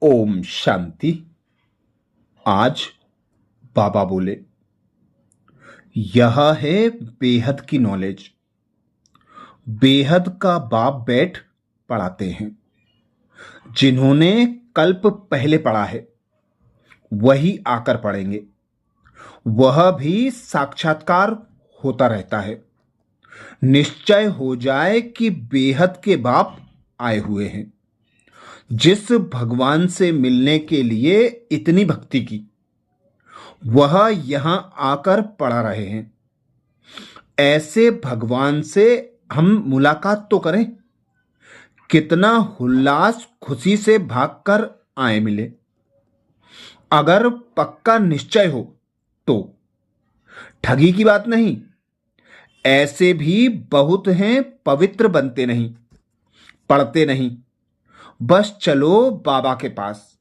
ओम शांति। आज बाबा बोले, यह है बेहद की नॉलेज। बेहद का बाप बैठ पढ़ाते हैं। जिन्होंने कल्प पहले पढ़ा है वही आकर पढ़ेंगे। वह भी साक्षात्कार होता रहता है। निश्चय हो जाए कि बेहद के बाप आए हुए हैं। जिस भगवान से मिलने के लिए इतनी भक्ति की, वह यहां आकर पढ़ा रहे हैं। ऐसे भगवान से हम मुलाकात तो करें। कितना उल्लास खुशी से भागकर आए मिले। अगर पक्का निश्चय हो तो ठगी की बात नहीं। ऐसे भी बहुत हैं, पवित्र बनते नहीं, पढ़ते नहीं, बस चलो बाबा के पास।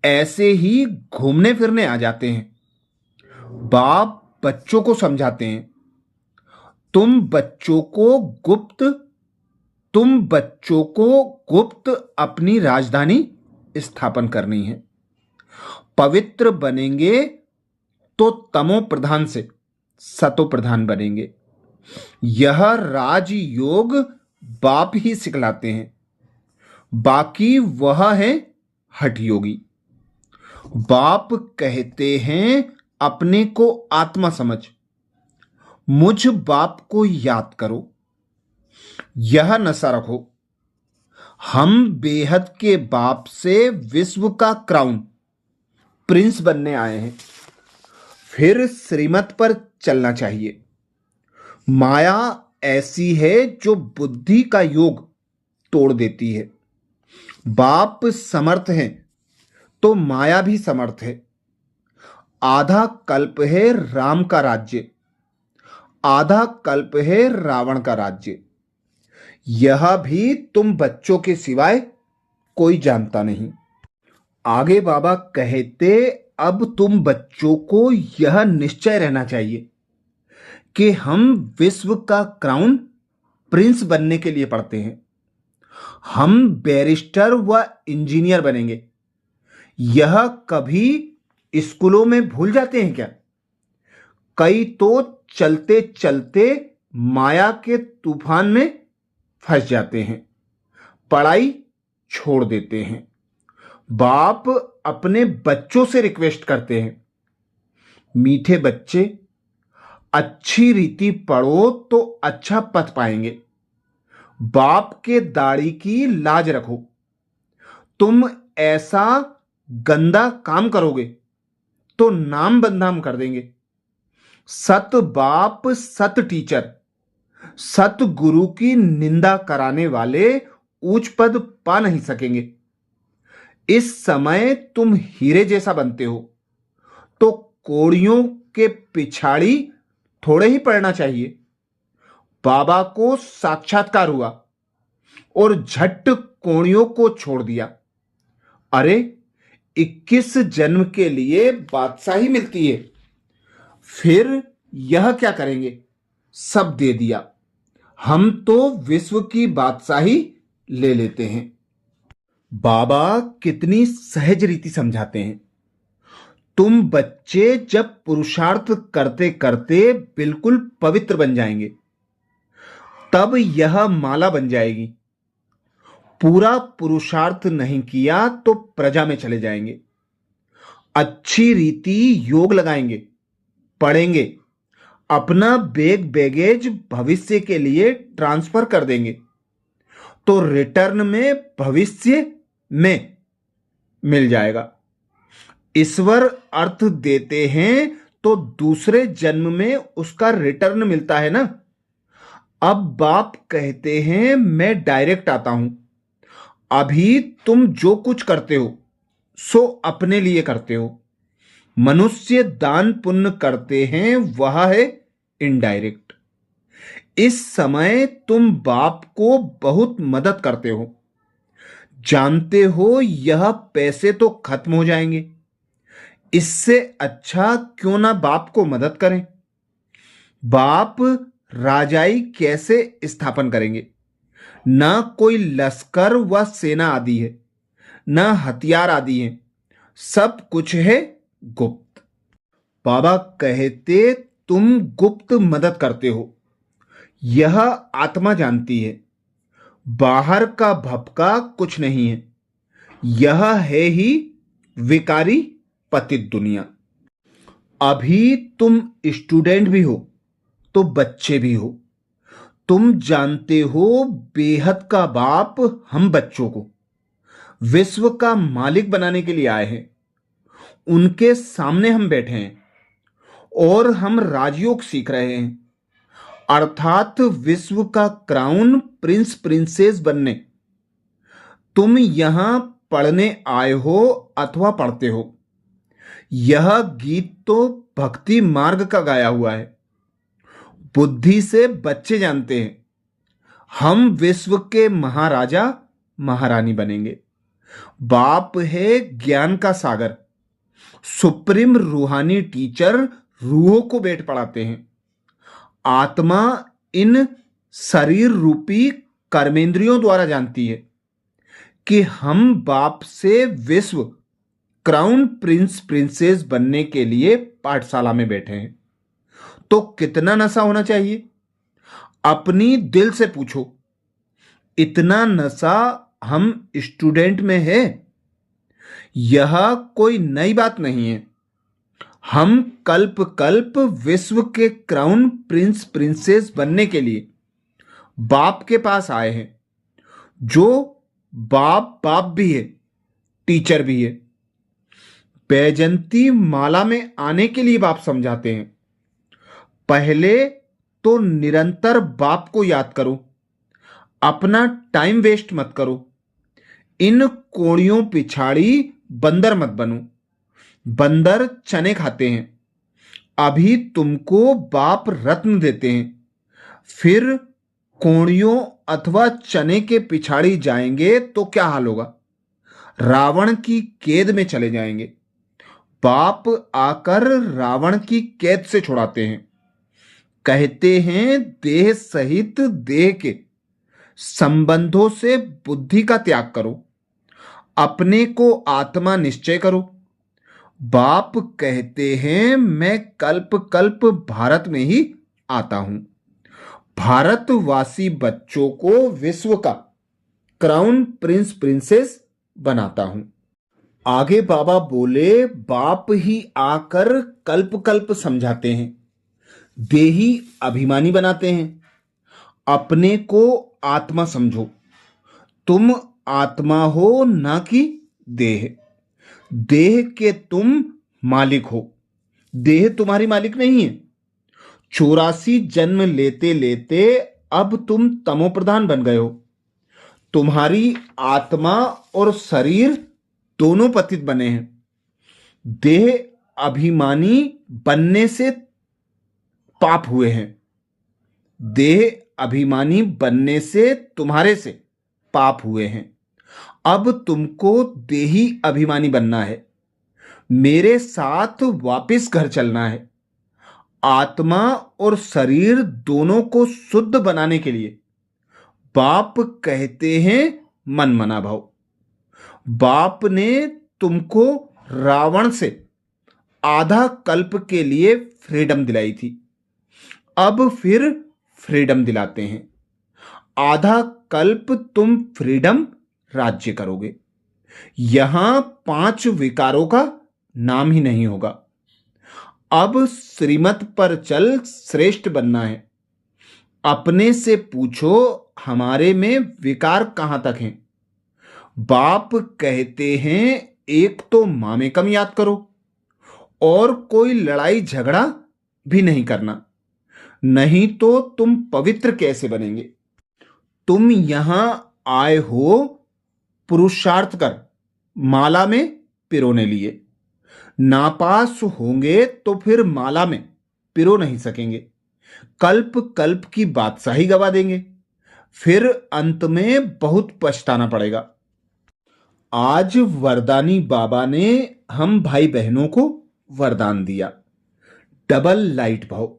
ऐसे ही घूमने फिरने आ जाते हैं। बाप बच्चों को समझाते हैं, तुम बच्चों को गुप्त अपनी राजधानी स्थापन करनी है। पवित्र बनेंगे तो तमो प्रधान से सतो प्रधान बनेंगे। यह राजयोग बाप ही सिखलाते हैं। बाकी वह है हठ योगी। बाप कहते हैं अपने को आत्मा समझ, मुझ बाप को याद करो। यह नशा रखो। हम बेहद के बाप से विश्व का क्राउन प्रिंस बनने आए हैं। फिर श्रीमत पर चलना चाहिए। माया ऐसी है जो बुद्धि का योग तोड़ देती है। बाप समर्थ हैं तो माया भी समर्थ है। आधा कल्प है राम का राज्य, आधा कल्प है रावण का राज्य। यह भी तुम बच्चों के सिवाय कोई जानता नहीं। आगे बाबा कहते, अब तुम बच्चों को यह निश्चय रहना चाहिए कि हम विश्व का क्राउन प्रिंस बनने के लिए पढ़ते हैं। हम बैरिस्टर व इंजीनियर बनेंगे। यह कभी स्कूलों में भूल जाते हैं क्या? कई तो चलते चलते माया के तूफान में फंस जाते हैं, पढ़ाई छोड़ देते हैं। बाप अपने बच्चों से रिक्वेस्ट करते हैं, मीठे बच्चे, अच्छी रीति पढ़ो तो अच्छा पथ पाएंगे। बाप के दाढ़ी की लाज रखो। तुम ऐसा गंदा काम करोगे तो नाम बदनाम कर देंगे। सत बाप सत टीचर, सत गुरु की निंदा कराने वाले ऊंच पद पा नहीं सकेंगे। इस समय तुम हीरे जैसा बनते हो तो कोड़ियों के पिछाड़ी थोड़े ही पड़ना चाहिए। बाबा को साक्षात्कार हुआ और झट कोड़ियों को छोड़ दिया। अरे 21 जन्म के लिए बादशाही मिलती है, फिर यह क्या करेंगे? सब दे दिया। हम तो विश्व की बादशाही ले लेते हैं। बाबा कितनी सहज रीति समझाते हैं। तुम बच्चे जब पुरुषार्थ करते करते बिल्कुल पवित्र बन जाएंगे, तब यह माला बन जाएगी। पूरा पुरुषार्थ नहीं किया तो प्रजा में चले जाएंगे। अच्छी रीति योग लगाएंगे, पढ़ेंगे, अपना बैगेज भविष्य के लिए ट्रांसफर कर देंगे तो रिटर्न में भविष्य में मिल जाएगा। ईश्वर अर्थ देते हैं तो दूसरे जन्म में उसका रिटर्न मिलता है ना। अब बाप कहते हैं मैं डायरेक्ट आता हूं। अभी तुम जो कुछ करते हो सो अपने लिए करते हो। मनुष्य दान पुण्य करते हैं, वह है इनडायरेक्ट। इस समय तुम बाप को बहुत मदद करते हो। जानते हो यह पैसे तो खत्म हो जाएंगे। इससे अच्छा क्यों ना बाप को मदद करें। बाप राजाई कैसे स्थापन करेंगे? ना कोई लश्कर व सेना आदि है, न हथियार आदि हैं, सब कुछ है गुप्त। बाबा कहते तुम गुप्त मदद करते हो, यह आत्मा जानती है। बाहर का भपका कुछ नहीं है, यह है ही विकारी पतित दुनिया। अभी तुम स्टूडेंट भी हो तो बच्चे भी हो। तुम जानते हो बेहद का बाप हम बच्चों को विश्व का मालिक बनाने के लिए आए हैं। उनके सामने हम बैठे हैं और हम राजयोग सीख रहे हैं, अर्थात विश्व का क्राउन प्रिंस प्रिंसेस बनने। तुम यहां पढ़ने आए हो अथवा पढ़ते हो। यह गीत तो भक्ति मार्ग का गाया हुआ है। बुद्धि से बच्चे जानते हैं हम विश्व के महाराजा महारानी बनेंगे। बाप है ज्ञान का सागर, सुप्रीम रूहानी टीचर रूहों को बैठ पढ़ाते हैं। आत्मा इन शरीर रूपी कर्मेंद्रियों द्वारा जानती है कि हम बाप से विश्व क्राउन प्रिंस प्रिंसेस बनने के लिए पाठशाला में बैठे हैं। तो कितना नशा होना चाहिए? अपनी दिल से पूछो। इतना नशा हम स्टूडेंट में है। यह कोई नई बात नहीं है। हम कल्प कल्प विश्व के क्राउन प्रिंस प्रिंसेस बनने के लिए बाप के पास आए हैं, जो बाप बाप भी है, टीचर भी है। बैजंती माला में आने के लिए बाप समझाते हैं। पहले तो निरंतर बाप को याद करो, अपना टाइम वेस्ट मत करो। इन कोड़ियों पिछाड़ी बंदर मत बनो। बंदर चने खाते हैं। अभी तुमको बाप रत्न देते हैं, फिर कोड़ियों अथवा चने के पिछाड़ी जाएंगे तो क्या हाल होगा? रावण की कैद में चले जाएंगे। बाप आकर रावण की कैद से छुड़ाते हैं। कहते हैं देह सहित देह के संबंधों से बुद्धि का त्याग करो, अपने को आत्मा निश्चय करो। बाप कहते हैं मैं कल्प कल्प भारत में ही आता हूं। भारतवासी बच्चों को विश्व का क्राउन प्रिंस प्रिंसेस बनाता हूं। आगे बाबा बोले बाप ही आकर कल्प कल्प समझाते हैं, देही अभिमानी बनाते हैं। अपने को आत्मा समझो। तुम आत्मा हो ना कि देह। देह के तुम मालिक हो, देह तुम्हारी मालिक नहीं है। 84 जन्म लेते लेते अब तुम तमो प्रधान बन गए हो। तुम्हारी आत्मा और शरीर दोनों पतित बने हैं। देह अभिमानी बनने से पाप हुए हैं। देह अभिमानी बनने से तुम्हारे से पाप हुए हैं। अब तुमको देही अभिमानी बनना है, मेरे साथ वापस घर चलना है। आत्मा और शरीर दोनों को शुद्ध बनाने के लिए बाप कहते हैं मन मना भाव। बाप ने तुमको रावण से आधा कल्प के लिए फ्रीडम दिलाई थी, अब फिर फ्रीडम दिलाते हैं। आधा कल्प तुम फ्रीडम राज्य करोगे। यहां 5 विकारों का नाम ही नहीं होगा। अब श्रीमत पर चल श्रेष्ठ बनना है। अपने से पूछो हमारे में विकार कहां तक हैं? बाप कहते हैं एक तो मामेकम याद करो और कोई लड़ाई झगड़ा भी नहीं करना, नहीं तो तुम पवित्र कैसे बनेंगे? तुम यहां आए हो पुरुषार्थ कर माला में पिरोने लिए। नापास होंगे तो फिर माला में पिरो नहीं सकेंगे। कल्प कल्प की बादशाही गवा देंगे, फिर अंत में बहुत पछताना पड़ेगा। आज वरदानी बाबा ने हम भाई बहनों को वरदान दिया, डबल लाइट भाव,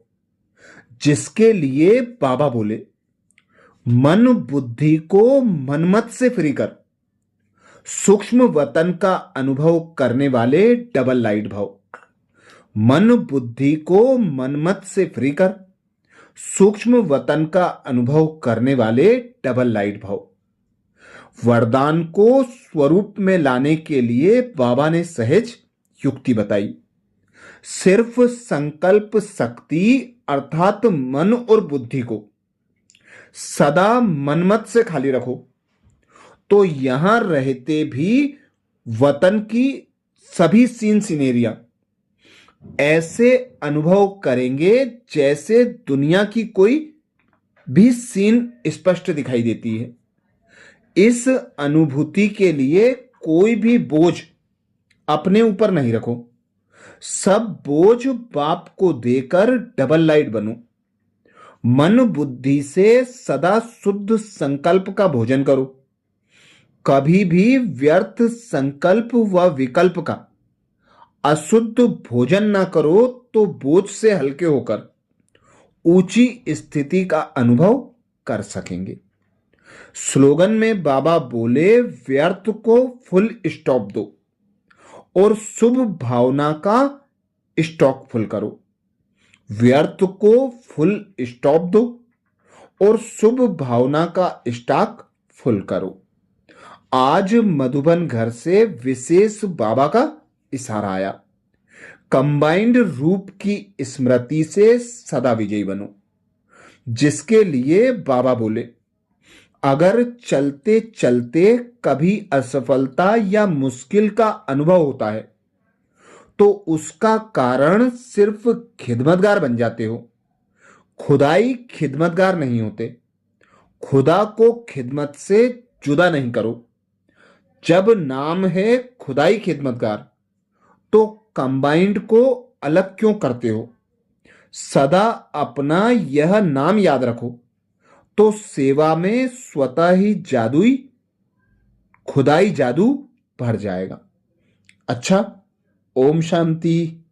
जिसके लिए बाबा बोले मन बुद्धि को मनमत से फ्री कर, सूक्ष्म वतन का अनुभव करने वाले डबल लाइट भव। मन बुद्धि को मनमत से फ्री कर, सूक्ष्म वतन का अनुभव करने वाले डबल लाइट भव। वरदान को स्वरूप में लाने के लिए बाबा ने सहज युक्ति बताई। सिर्फ संकल्प शक्ति अर्थात मन और बुद्धि को सदा मनमत से खाली रखो, तो यहां रहते भी वतन की सभी सीन सिनेरिया ऐसे अनुभव करेंगे जैसे दुनिया की कोई भी सीन स्पष्ट दिखाई देती है। इस अनुभूति के लिए कोई भी बोझ अपने ऊपर नहीं रखो, सब बोझ बाप को देकर डबल लाइट बनो। मन बुद्धि से सदा शुद्ध संकल्प का भोजन करो, कभी भी व्यर्थ संकल्प व विकल्प का अशुद्ध भोजन ना करो, तो बोझ से हल्के होकर ऊंची स्थिति का अनुभव कर सकेंगे। स्लोगन में बाबा बोले, व्यर्थ को फुल स्टॉप दो और शुभ भावना का स्टॉक फुल करो। व्यर्थ को फुल स्टॉप दो और शुभ भावना का स्टॉक फुल करो। आज मधुबन घर से विशेष बाबा का इशारा आया, कंबाइंड रूप की स्मृति से सदा विजयी बनो। जिसके लिए बाबा बोले, अगर चलते चलते कभी असफलता या मुश्किल का अनुभव होता है तो उसका कारण सिर्फ खिदमतगार बन जाते हो, खुदाई खिदमतगार नहीं होते। खुदा को खिदमत से जुदा नहीं करो। जब नाम है खुदाई खिदमतगार, तो कंबाइंड को अलग क्यों करते हो? सदा अपना यह नाम याद रखो, तो सेवा में स्वतः ही जादुई खुदाई जादू भर जाएगा। अच्छा, ओम शांति।